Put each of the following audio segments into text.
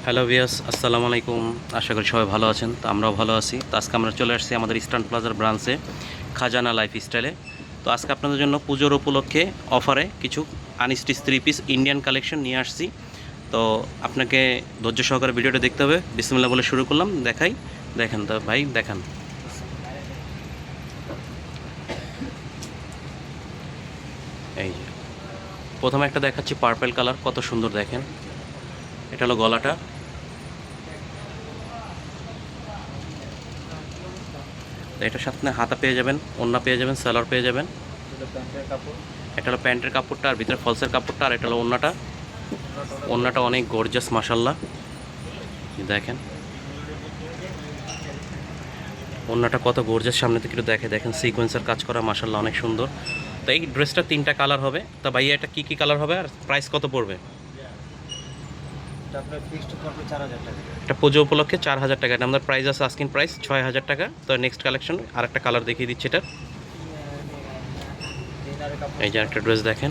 Hello viewers, আসসালামু আলাইকুম। আশা করি সবাই ভালো আছেন। তো আমরাও ভালো আছি। তো আজকে আমরা চলে আসছি আমাদের ইস্টার্ন প্লাজার ব্রাঞ্চে, খাজানা লাইফস্টাইলে। তো আজকে আপনাদের জন্য পুজোর উপলক্ষে অফারে কিছু আনস্টিচ 3 পিস ইন্ডিয়ান কালেকশন নিয়ে আসছি। তো আপনাকে ধৈর্য সহকারে ভিডিওটা দেখতে হবে। বিসমিল্লাহ বলে শুরু করলাম। দেখেন তো ভাই, দেখান। এই যে প্রথমে একটা দেখাচ্ছি পার্পল কালার, কত সুন্দর দেখেন। এটা হলো গলাটা। এটার সাথে হাতা পেয়ে যাবেন, ওড়না পেয়ে যাবেন, সালোয়ার পেয়ে যাবেন। এটা হলো প্যান্টের কাপড়টা, আর ভিতরে ফলসের কাপড়টা, আর এটা হলো ওড়নাটা। ওড়নাটা অনেক গর্জাস মাশাল্লাহ। দেখেন ওড়নাটা কত গর্জাস, সামনে থেকে একটু দেখেন সিকোয়েন্সের কাজ করা মাশাল্লাহ, অনেক সুন্দর। তো এই ড্রেসটা 3টা কালার হবে। তো ভাইয়া এটা কী কালার হবে আর প্রাইস কত পড়বে? এটা পুজো উপলক্ষে 4000 টাকা। এটা আমাদের প্রাইস আছে, আস্কিং প্রাইস 6000 টাকা। তো নেক্সট কালেকশন আর একটা কালার দেখিয়ে দিচ্ছি। এটা এই যে একটা ড্রেস দেখেন,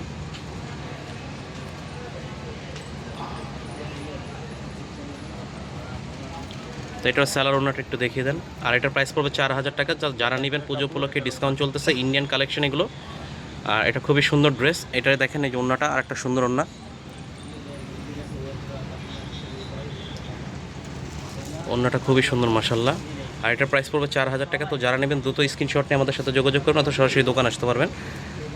তো এটার স্যালার ওনাটা একটু দেখিয়ে দেন। আর এটার প্রাইস পড়বে 4000 টাকা। যারা নেবেন পুজো উপলক্ষে ডিসকাউন্ট চলতেছে, ইন্ডিয়ান কালেকশন এগুলো। আর এটা খুবই সুন্দর ড্রেস। এটা দেখেন এই যে ওনাটা, আর একটা সুন্দর ওনা। ওনাটা খুবই সুন্দর মাশাল্লাহ। আর এটার প্রাইস পড়বে 4000 টাকা। তো যারা নেবেন দ্রুত স্ক্রিনশট নিয়ে আমাদের সাথে যোগাযোগ করবেন, অথবা সরাসরি দোকান আসতে পারবেন।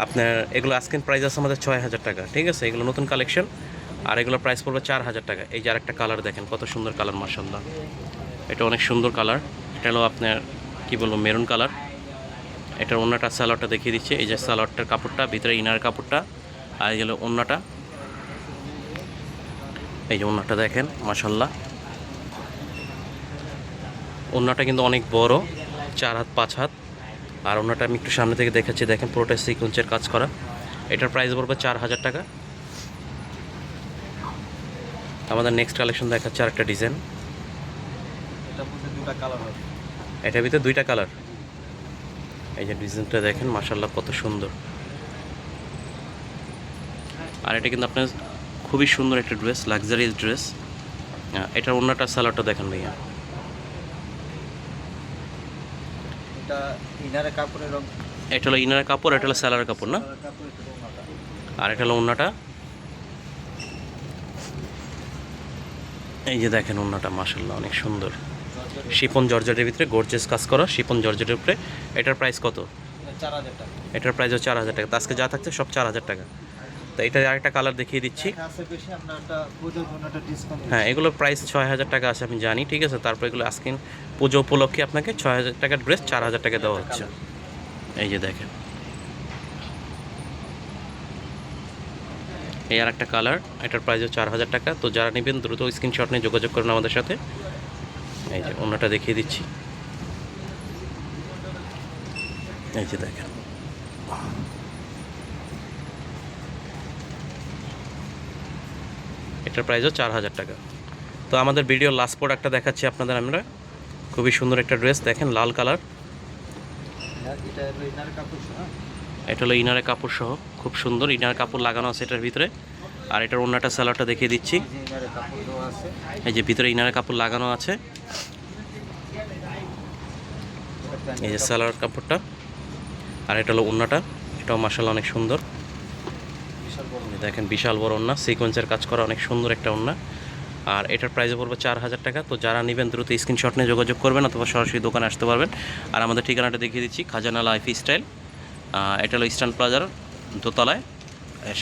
আপনার এগুলো আস্কিং প্রাইস আছে আমাদের 6000 টাকা, ঠিক আছে? এগুলো নতুন কালেকশন। আর এগুলো প্রাইস পড়বে 4000 টাকা। এই যে আরেকটা কালার দেখেন, কত সুন্দর কালার মাশাল্লাহ। এটা অনেক সুন্দর কালার। এটা হলো আপনার কি বলবো, মেরুন কালার। এটার ওন্নাটা সালোয়ারটা দেখিয়ে দিচ্ছে। এই যে সালোয়ারটার কাপড়টা, ভিতরে ইনার কাপড়টা, আর এই হলো ওন্নাটা। এই যে ওন্নাটা দেখেন মাশাল্লাহ। ওন্নাটা কিন্তু অনেক বড়, 4 হাত 5 হাত। আর ওন্নাটা আমি একটু সামনে থেকে দেখাচ্ছি, দেখেন পুরোটা সিকোয়েন্সের কাজ করা। এটার প্রাইস পড়বে 4000 টাকা। আমাদের নেক্সট কালেকশন দেখাচ্ছে আর একটা ডিজাইন। এটার ভিতরে 2টা কালার। এই যে ডিজাইনটা দেখেন মাশাল্লাহ, কত সুন্দর। আর এটা কিন্তু আপনার খুবই সুন্দর একটা ড্রেস, লাক্সারিয়াস ড্রেস। এটার ওন্নাটা সালোয়ারটা দেখেন ভাইয়া। এটা হলো ইনারের কাপড়, এটা হলো স্যালারের কাপড় না? আর এটা হলো ওন্নাটা। এই যে দেখেন ওন্নাটা মাশাল্লাহ অনেক সুন্দর, শিপন জর্জেটের ভিতরে গর্জিয়াস কাজ করা, শিপন জর্জেটের উপরে। এটার প্রাইস কত? 4000 টাকা। এটার প্রাইসও 4000 টাকা। তো আজকে যা থাকছে সব 4000 টাকা। তো এটার আরেকটা কালার দেখিয়ে দিচ্ছি। হ্যাঁ, এগুলোর প্রাইস 6000 টাকা আছে, আমি জানি, ঠিক আছে? তারপর এগুলো আজকে পুজো উপলক্ষে আপনাকে 6000 টাকার ড্রেস 4000 টাকা দেওয়া হচ্ছে। এই যে দেখেন, এই আর একটা কালার। এটার প্রাইসও 4000 টাকা। তো যারা নেবেন দ্রুত স্ক্রিনশট নিয়ে যোগাযোগ করুন আমাদের সাথে। এই যে ওনাটা দেখিয়ে দিচ্ছি। এই যে দেখেন, এটার প্রাইসও 4000 টাকা। তো আমাদের ভিডিও লাস্ট প্রোডাক্টটা দেখাচ্ছি আপনাদের আমরা। খুবই সুন্দর একটা ড্রেস দেখেন, লাল কালার। এটা হলো ইনারের কাপড় সহ, খুব সুন্দর ইনার কাপড় লাগানো আছে এটার ভিতরে। আর এটার ওন্নাটা সালোয়ারটা দেখিয়ে দিচ্ছি। এই যে ভিতরে ইনারের কাপড় লাগানো আছে। এই যে সালোয়ার কাপড়টা, আর এটা হলো ওন্নাটা। এটাও মাশাআল্লাহ অনেক সুন্দর। দেখেন বিশাল বড় ওন্না, সিকোয়েন্সের কাজ করা, অনেক সুন্দর একটা ওন্না। আর এটার প্রাইস পড়বে 4000 টাকা। তো যারা নেবেন দ্রুত স্ক্রিনশট নিয়ে যোগাযোগ করবেন, অথবা সরাসরি দোকানে আসতে পারবেন। আর আমাদের ঠিকানাটা দেখিয়ে দিচ্ছি, খাজানা লাইফস্টাইল। এটা হলো ইস্টার্ন প্লাজার দোতলায়,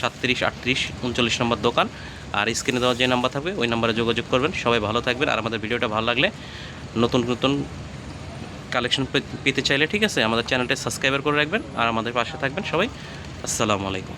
37, 38, 39 নম্বর দোকান। আর স্ক্রিনে দেওয়া যে নাম্বার থাকবে ওই নাম্বারে যোগাযোগ করবেন। সবাই ভালো থাকবেন। আর আমাদের ভিডিওটা ভালো লাগলে, নতুন নতুন কালেকশন পেতে চাইলে, ঠিক আছে, আমাদের চ্যানেলটা সাবস্ক্রাইব করে রাখবেন আর আমাদের পাশে থাকবেন সবাই। আসসালামু আলাইকুম।